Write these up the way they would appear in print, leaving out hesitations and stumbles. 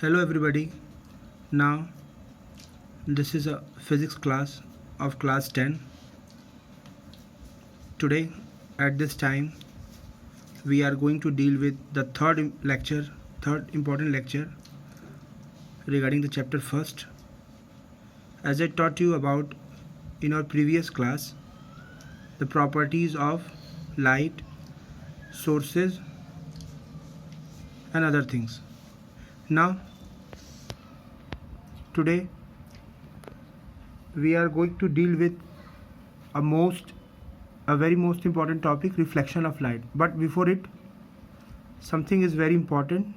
Hello everybody. Now this is a physics class of class 10. Today at this time we are going to deal with the third important lecture regarding the chapter first. As I taught you about in our previous class, the properties of light, sources and other things. Now today we are going to deal with a very most important topic, reflection of light. But before it, something is very important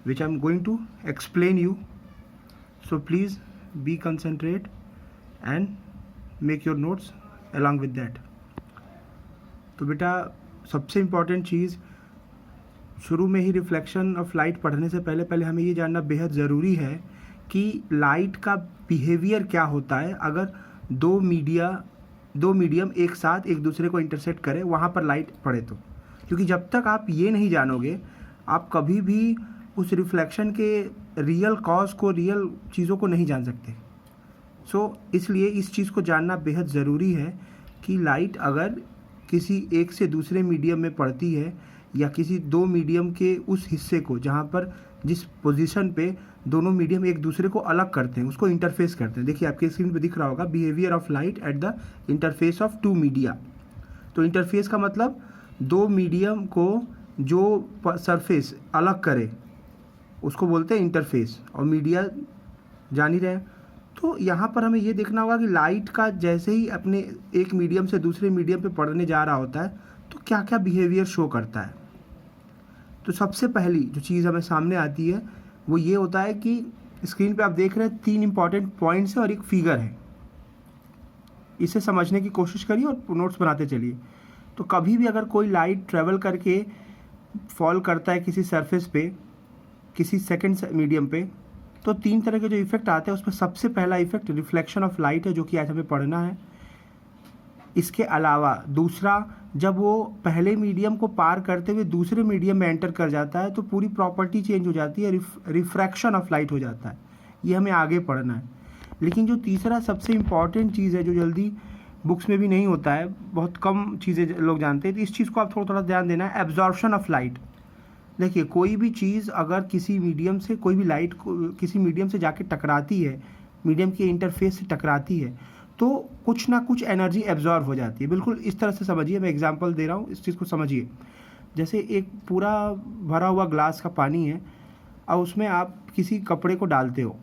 which I'm going to explain you. So please be concentrate and make your notes along with that. तो बेटा सबसे important चीज़, शुरू में ही reflection of light पढ़ने से पहले हमें ये जानना बेहद ज़रूरी है कि लाइट का बिहेवियर क्या होता है अगर दो मीडियम एक साथ एक दूसरे को इंटरसेक्ट करें, वहाँ पर लाइट पड़े तो। क्योंकि जब तक आप ये नहीं जानोगे, आप कभी भी उस रिफ्लेक्शन के रियल कॉज को, रियल चीज़ों को नहीं जान सकते। इसलिए इस चीज़ को जानना बेहद ज़रूरी है कि लाइट अगर किसी एक से दूसरे मीडियम में पड़ती है या किसी दो मीडियम के उस हिस्से को जहाँ पर जिस पोजीशन पे दोनों मीडियम एक दूसरे को अलग करते हैं, उसको इंटरफेस करते हैं। देखिए आपके स्क्रीन पे दिख रहा होगा, behaviour of light at the interface of two media. तो इंटरफेस का मतलब दो मीडियम को जो सरफेस अलग करे उसको बोलते हैं इंटरफेस, और मीडिया जान ही रहे हैं। तो यहाँ पर हमें ये देखना होगा कि लाइट का जैसे ही अपने एक मीडियम से दूसरे मीडियम पे पड़ने जा रहा होता है तो क्या क्या बिहेवियर शो करता है। तो सबसे पहली जो चीज़ हमें सामने आती है वो ये होता है कि स्क्रीन पे आप देख रहे हैं 3 इंपॉर्टेंट पॉइंट्स है और एक फिगर है। इसे समझने की कोशिश करिए और नोट्स बनाते चलिए। तो कभी भी अगर कोई लाइट ट्रेवल करके फॉल करता है किसी सरफेस पे, किसी सेकंड मीडियम पे, तो 3 तरह के जो इफेक्ट आते हैं उसमें सबसे पहला इफेक्ट रिफ्लेक्शन ऑफ लाइट है, जो कि आज हमें पढ़ना है। इसके अलावा दूसरा, जब वो पहले मीडियम को पार करते हुए दूसरे मीडियम में एंटर कर जाता है तो पूरी प्रॉपर्टी चेंज हो जाती है, रिफ्रैक्शन ऑफ लाइट हो जाता है। ये हमें आगे पढ़ना है। लेकिन जो तीसरा सबसे इम्पॉर्टेंट चीज़ है, जो जल्दी बुक्स में भी नहीं होता है, बहुत कम चीज़ें लोग जानते हैं, तो इस चीज़ को आप थोड़ा ध्यान देना है, एब्जॉर्प्शन ऑफ लाइट। देखिए कोई भी चीज़ अगर किसी मीडियम से, कोई भी लाइट किसी मीडियम से जाके टकराती है, मीडियम के इंटरफेस से टकराती है, तो कुछ ना कुछ एनर्जी एब्जॉर्ब हो जाती है। बिल्कुल इस तरह से समझिए, मैं एग्जांपल दे रहा हूँ, इस चीज़ को समझिए। जैसे एक पूरा भरा हुआ ग्लास का पानी है और उसमें आप किसी कपड़े को डालते हो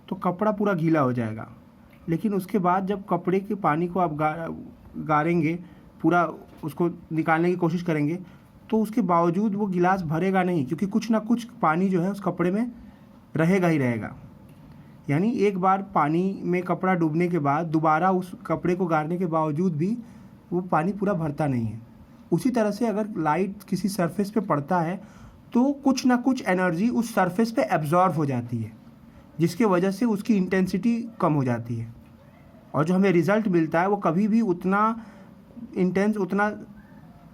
तो कपड़ा पूरा गीला हो जाएगा। लेकिन उसके बाद जब कपड़े के पानी को आप गारेंगे, पूरा उसको निकालने की कोशिश करेंगे, तो उसके बावजूद वो गिलास भरेगा नहीं, क्योंकि कुछ ना कुछ पानी जो है उस कपड़े में रहेगा ही रहेगा। यानी एक बार पानी में कपड़ा डूबने के बाद दोबारा उस कपड़े को गारने के बावजूद भी वो पानी पूरा भरता नहीं है। उसी तरह से अगर लाइट किसी सरफेस पे पड़ता है तो कुछ ना कुछ एनर्जी उस सरफेस पे एब्जॉर्ब हो जाती है, जिसके वजह से उसकी इंटेंसिटी कम हो जाती है, और जो हमें रिज़ल्ट मिलता है वो कभी भी उतना इंटेंस, उतना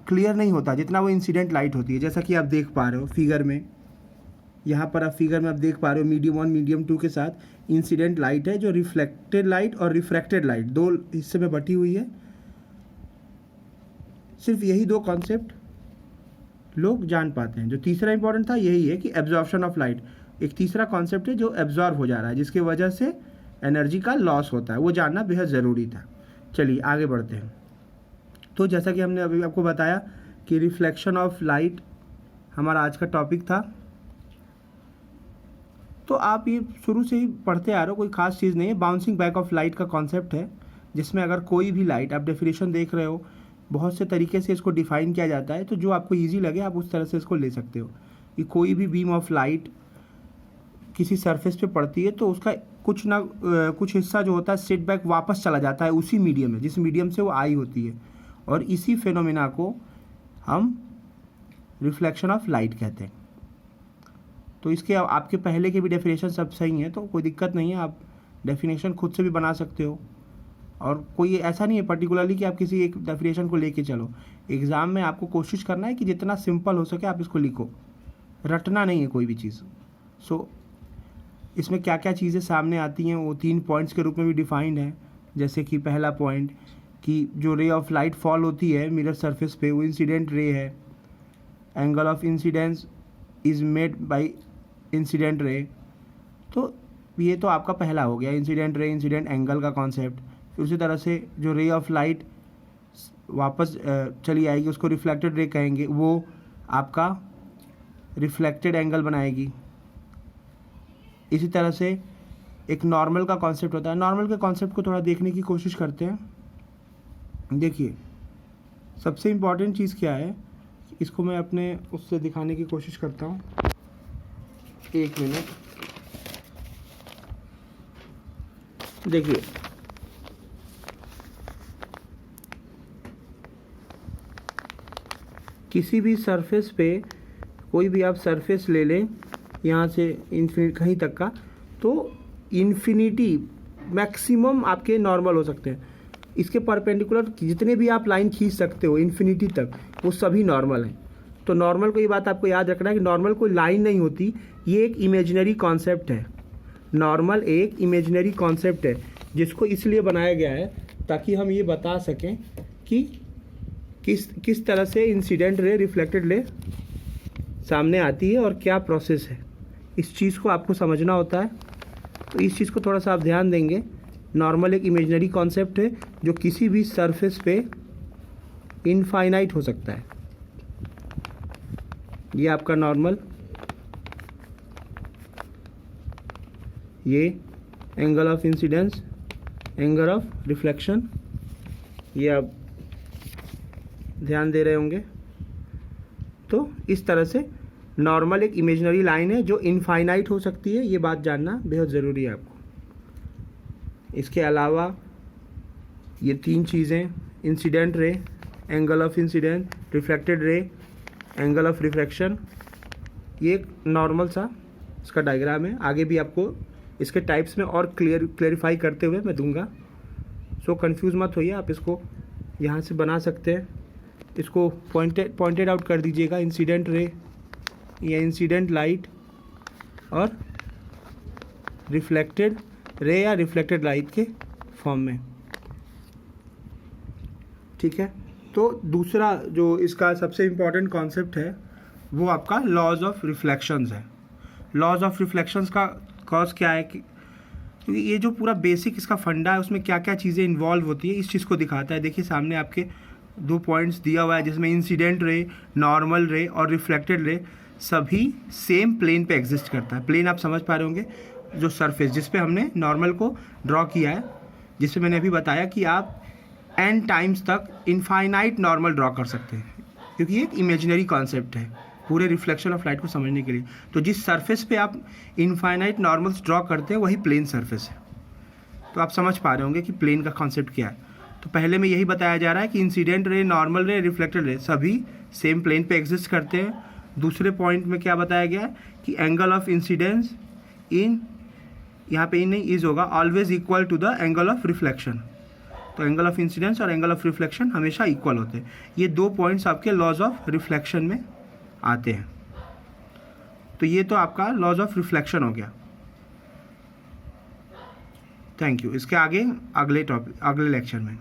क्लियर नहीं होता जितना वो इंसिडेंट लाइट होती है। जैसा कि आप देख पा रहे हो फिगर में, यहाँ पर आप फिगर में आप देख पा रहे हो मीडियम 1 मीडियम 2 के साथ इंसिडेंट लाइट है, जो रिफ्लेक्टेड लाइट और रिफ्रैक्टेड लाइट 2 हिस्से में बटी हुई है। सिर्फ यही 2 कॉन्सेप्ट लोग जान पाते हैं। जो तीसरा इंपॉर्टेंट था यही है कि एब्जॉर्प्शन ऑफ लाइट, एक तीसरा कॉन्सेप्ट है जो एब्जॉर्ब हो जा रहा है, जिसकी वजह से एनर्जी का लॉस होता है, वो जानना बेहद ज़रूरी था। चलिए आगे बढ़ते हैं। तो जैसा कि हमने अभी आपको बताया कि रिफ्लेक्शन ऑफ लाइट हमारा आज का टॉपिक था। तो आप ये शुरू से ही पढ़ते आ रहे हो, कोई ख़ास चीज़ नहीं है। बाउंसिंग बैक ऑफ लाइट का कॉन्सेप्ट है, जिसमें अगर कोई भी लाइट, आप डेफिनेशन देख रहे हो, बहुत से तरीके से इसको डिफ़ाइन किया जाता है, तो जो आपको ईजी लगे आप उस तरह से इसको ले सकते हो। कि कोई भी बीम ऑफ लाइट किसी सरफेस पे पड़ती है तो उसका कुछ हिस्सा जो होता है सेट बैक वापस चला जाता है उसी मीडियम में जिस मीडियम से वो आई होती है, और इसी फेनोमेना को हम रिफ्लेक्शन ऑफ लाइट कहते हैं। तो इसके आपके पहले के भी डेफिनेशन सब सही हैं, तो कोई दिक्कत नहीं है, आप डेफिनेशन खुद से भी बना सकते हो। और कोई ऐसा नहीं है पर्टिकुलरली कि आप किसी एक डेफिनेशन को लेके चलो। एग्ज़ाम में आपको कोशिश करना है कि जितना सिंपल हो सके आप इसको लिखो, रटना नहीं है कोई भी चीज़। सो इसमें क्या क्या चीज़ें सामने आती हैं वो 3 पॉइंट्स के रूप में भी डिफाइंड है। जैसे कि पहला पॉइंट कि जो रे ऑफ लाइट फॉल होती है मिरर सरफेस पे वो इंसिडेंट रे है। Angle of incidence is made by incident ray. तो ये तो आपका पहला हो गया, इंसिडेंट रे, इंसिडेंट एंगल का कॉन्सेप्ट। फिर उसी तरह से जो रे ऑफ लाइट वापस चली आएगी उसको रिफ्लेक्टेड रे कहेंगे, वो आपका रिफ्लेक्टेड एंगल बनाएगी। इसी तरह से एक नॉर्मल का कॉन्सेप्ट होता है। नॉर्मल के कॉन्सेप्ट को थोड़ा देखने की कोशिश करते हैं। देखिए सबसे इम्पॉर्टेंट चीज़ क्या है, इसको मैं अपने उससे दिखाने की कोशिश करता हूँ। एक मिनट, देखिए किसी भी सरफेस पे कोई भी आप सरफेस ले लें यहाँ से इन्फिनिटी कहीं तक का, तो इन्फिनिटी मैक्सिमम आपके नॉर्मल हो सकते हैं। इसके परपेंडिकुलर जितने भी आप लाइन खींच सकते हो इन्फिनिटी तक वो सभी नॉर्मल हैं। तो नॉर्मल को ये बात आपको याद रखना है कि नॉर्मल कोई लाइन नहीं होती, ये एक इमेजिनरी कॉन्सेप्ट है। नॉर्मल एक इमेजिनरी कॉन्सेप्ट है जिसको इसलिए बनाया गया है ताकि हम ये बता सकें कि किस तरह से इंसिडेंट रे रिफ्लेक्टेड रे सामने आती है और क्या प्रोसेस है। इस चीज़ को आपको समझना होता है, तो इस चीज़ को थोड़ा सा आप ध्यान देंगे। नॉर्मल एक इमेजिनरी कॉन्सेप्ट है जो किसी भी सरफेस पे इनफाइनाइट हो सकता है। ये आपका नॉर्मल, ये angle of incidence, angle of reflection, ये आप ध्यान दे रहे होंगे। तो इस तरह से नॉर्मल एक इमेजिनरी लाइन है जो इनफाइनाइट हो सकती है, ये बात जानना बेहद ज़रूरी है आपको। इसके अलावा ये 3 चीज़ें, incident ray, angle of incidence, reflected ray, angle of refraction, ये एक नॉर्मल सा इसका डायग्राम है। आगे भी आपको इसके टाइप्स में और क्लेरिफाई करते हुए मैं दूंगा, सो कंफ्यूज मत होइए। आप इसको यहाँ से बना सकते हैं, इसको पॉइंटेड आउट कर दीजिएगा, इंसिडेंट रे या इंसिडेंट लाइट और रिफ्लेक्टेड रे या रिफ्लेक्टेड लाइट के फॉर्म में। ठीक है, तो दूसरा जो इसका सबसे इम्पॉर्टेंट कॉन्सेप्ट है वो आपका लॉज ऑफ रिफ्लेक्शंस है। लॉज ऑफ रिफ्लेक्शंस का कॉज क्या है कि क्योंकि ये जो पूरा बेसिक इसका फंडा है उसमें क्या क्या चीज़ें इन्वॉल्व होती है इस चीज़ को दिखाता है। देखिए सामने आपके 2 पॉइंट्स दिया हुआ है जिसमें इंसिडेंट रे, नॉर्मल रे और रिफ्लेक्टेड रे सभी सेम प्लेन पे एग्जिस्ट करता है। प्लेन आप समझ पा रहे होंगे, जो सरफेस जिस पे हमने नॉर्मल को ड्रॉ किया है, जिससे मैंने अभी बताया कि आप n टाइम्स तक इनफाइनाइट नॉर्मल ड्रॉ कर सकते हैं, क्योंकि ये एक इमेजिनरी कॉन्सेप्ट है पूरे रिफ्लेक्शन ऑफ लाइट को समझने के लिए। तो जिस सरफेस पे आप इनफाइनाइट नॉर्मल्स ड्रॉ करते हैं वही प्लेन सरफेस है। तो आप समझ पा रहे होंगे कि प्लेन का कॉन्सेप्ट क्या है। तो पहले में यही बताया जा रहा है कि इंसिडेंट रे, नॉर्मल रे, रिफ्लेक्टेड रे सभी सेम प्लेन पे एग्जिस्ट करते हैं। दूसरे पॉइंट में क्या बताया गया है कि एंगल ऑफ इंसिडेंस इन, यहाँ पे इन नहीं इज होगा, always equal to the angle of reflection. तो एंगल ऑफ इंसिडेंस और एंगल ऑफ रिफ्लेक्शन हमेशा इक्वल होते हैं। ये 2 पॉइंट्स आपके लॉज ऑफ रिफ्लेक्शन में आते हैं। तो ये तो आपका लॉज ऑफ रिफ्लेक्शन हो गया। Thank you. इसके आगे अगले लेक्चर में